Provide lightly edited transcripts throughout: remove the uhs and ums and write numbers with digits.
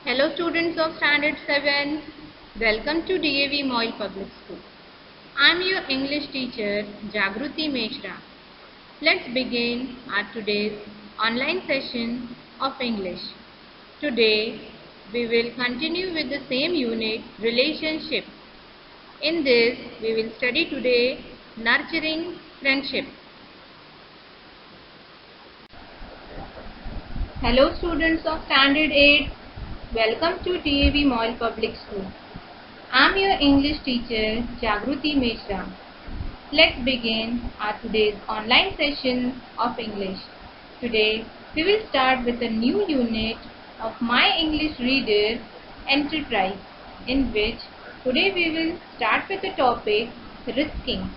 Hello students of Standard 7. Welcome to DAV Moil Public School. I am your English teacher Jagruti Meshra. Let's begin our today's online session of English. Today we will continue with the same unit, relationship. In this we will study today nurturing friendship. Hello students of Standard 8. Welcome to DAV Moil Public School. I am your English teacher Jagruti Meshra. Let's begin our today's online session of English. Today we will start with a new unit of My English Reader Enterprise, in which today we will start with the topic risking.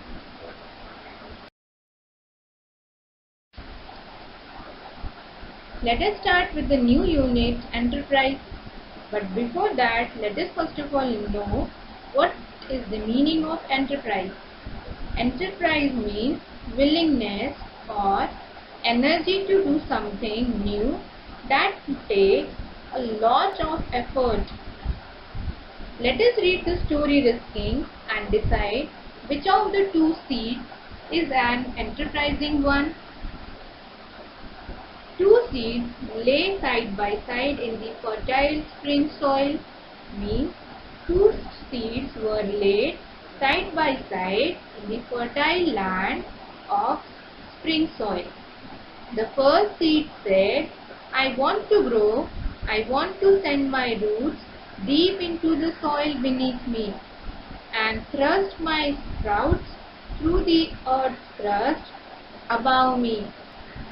Let us start with the new unit Enterprise. But before that, let us first of all know what is the meaning of enterprise. Enterprise means willingness or energy to do something new that takes a lot of effort. Let us read the story Risking and decide which of the two seeds is an enterprising one. Two seeds lay side by side in the fertile spring soil, means two seeds were laid side by side in the fertile land of spring soil. The first seed said, I want to grow, I want to send my roots deep into the soil beneath me and thrust my sprouts through the earth's crust above me.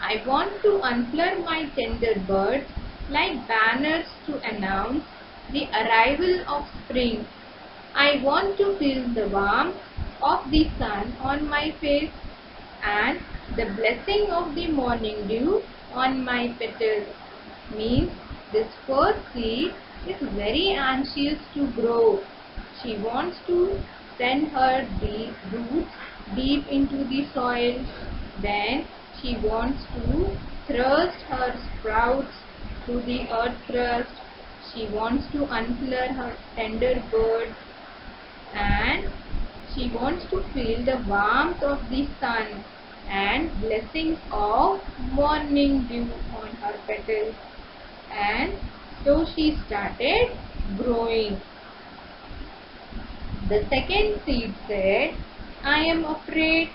I want to unfurl my tender buds like banners to announce the arrival of spring. I want to feel the warmth of the sun on my face and the blessing of the morning dew on my petals. Means this first seed is very anxious to grow. She wants to send her roots deep into the soil. Then she wants to thrust her sprouts through the earth crust. She wants to unfurl her tender buds and she wants to feel the warmth of the sun and blessings of morning dew on her petals. And so she started growing. The second seed said, I am afraid.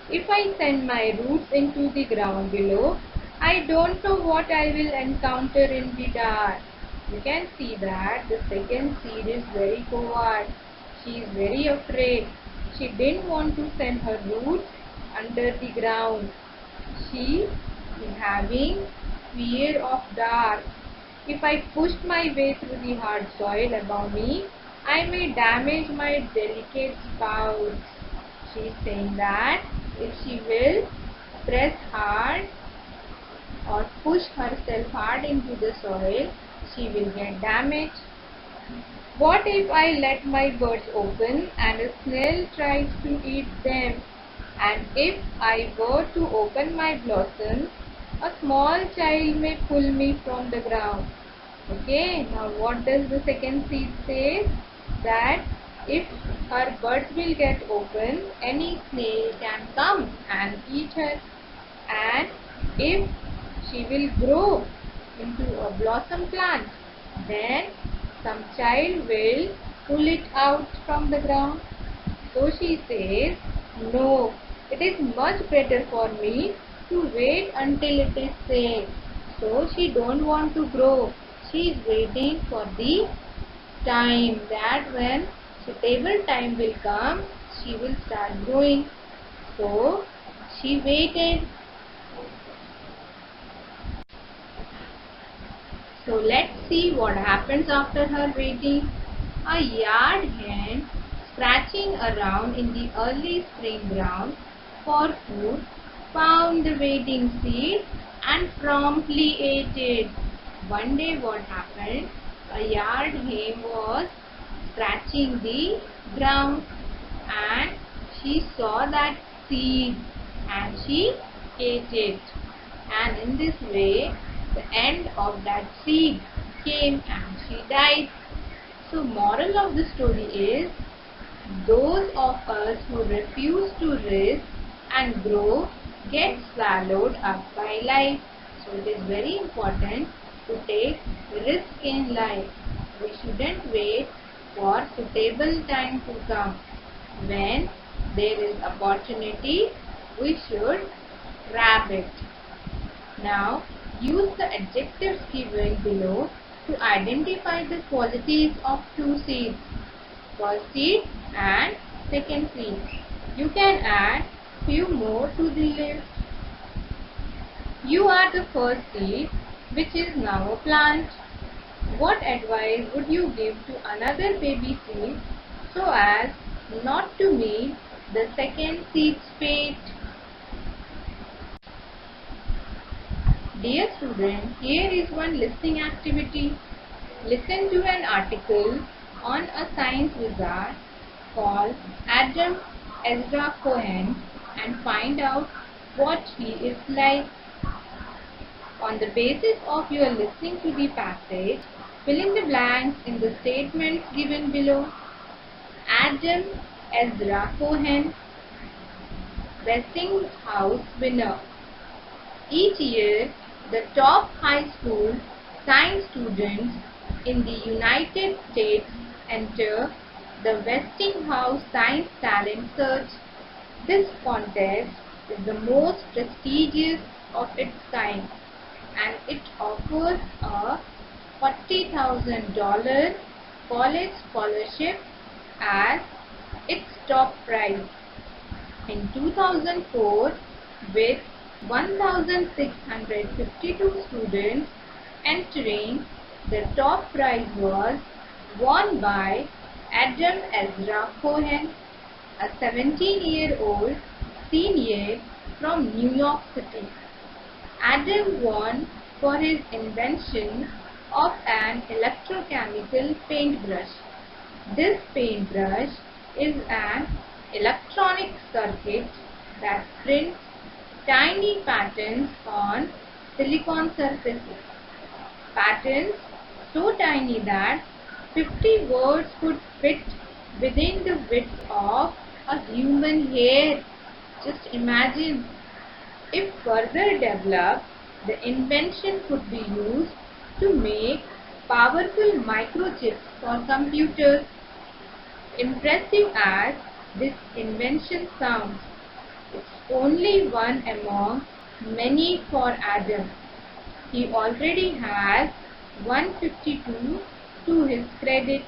If I send my roots into the ground below, I don't know what I will encounter in the dark. You can see that the second seed is very coward. She is very afraid. She didn't want to send her roots under the ground. She is having fear of dark. If I pushed my way through the hard soil above me, I may damage my delicate sprouts. She is saying that if she will press hard or push herself hard into the soil, she will get damaged. What if I let my buds open and a snail tries to eat them? And if I were to open my blossoms, a small child may pull me from the ground. Okay, now what does the second seed say? That if her buds will get open, any snail can come and eat her. And if she will grow into a blossom plant, then some child will pull it out from the ground. So she says, no, it is much better for me to wait until it is safe. So she don't want to grow. She is waiting for the time that when suitable time will come, she will start growing. So she waited. So let's see what happens after her waiting. A yard hen scratching around in the early spring ground for food found the waiting seed and promptly ate it. One day what happened? A yard hen was scratching the ground and she saw that seed and she ate it. And in this way the end of that seed came and she died. So moral of the story is, those of us who refuse to risk and grow get swallowed up by life. So it is very important to take risk in life. We shouldn't wait for suitable time to come. When there is opportunity, we should grab it. Now, use the adjectives given below to identify the qualities of two seeds, first seed and second seed. You can add few more to the list. You are the first seed, which is now a plant. What advice would you give to another baby seed so as not to meet the second seed's fate? Dear student, here is one listening activity. Listen to an article on a science wizard called Adam Ezra Cohen and find out what he is like. On the basis of your listening to the passage, fill in the blanks in the statements given below. Adam Ezra Cohen, Westinghouse winner. Each year, the top high school science students in the United States enter the Westinghouse Science Talent Search. This contest is the most prestigious of its kind, and it offers a $40,000 college scholarship as its top prize. In 2004, with 1,652 students entering, the top prize was won by Adam Ezra Cohen, a 17-year-old senior from New York City. Adam won for his invention of an electrochemical paintbrush. This paintbrush is an electronic circuit that prints tiny patterns on silicon surfaces. Patterns so tiny that 50 words could fit within the width of a human hair. Just imagine. If further developed, the invention could be used to make powerful microchips for computers. Impressive as this invention sounds, it's only one among many for Adam. He already has 152 to his credit,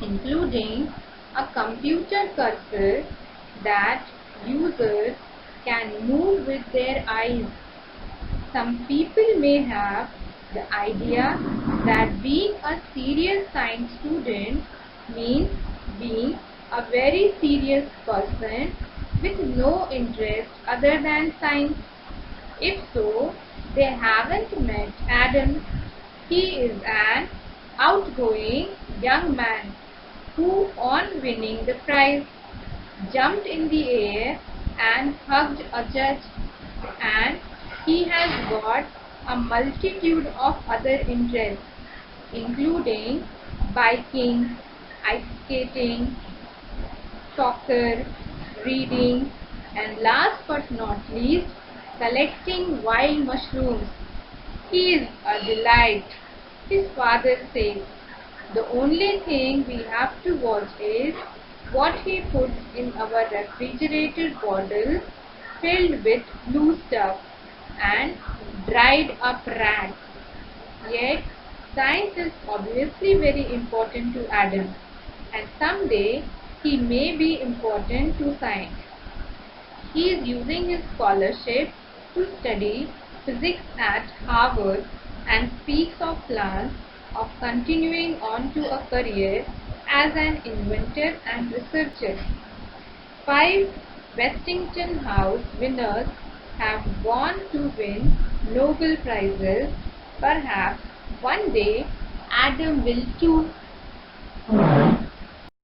including a computer cursor that users can move with their eyes. Some people may have the idea that being a serious science student means being a very serious person with no interest other than science. If so, they haven't met Adam. He is an outgoing young man who, on winning the prize, jumped in the air and hugged a judge, and he has got a multitude of other interests, including biking, ice skating, soccer, reading, and last but not least, collecting wild mushrooms. He is a delight, his father says. The only thing we have to watch is what he puts in our refrigerator bottle filled with blue stuff and dried up rats. Yet, science is obviously very important to Adam, and someday he may be important to science. He is using his scholarship to study physics at Harvard and speaks of plans of continuing on to a career as an inventor and researcher. 5 Westinghouse winners have gone to win Nobel Prizes. Perhaps one day Adam will too.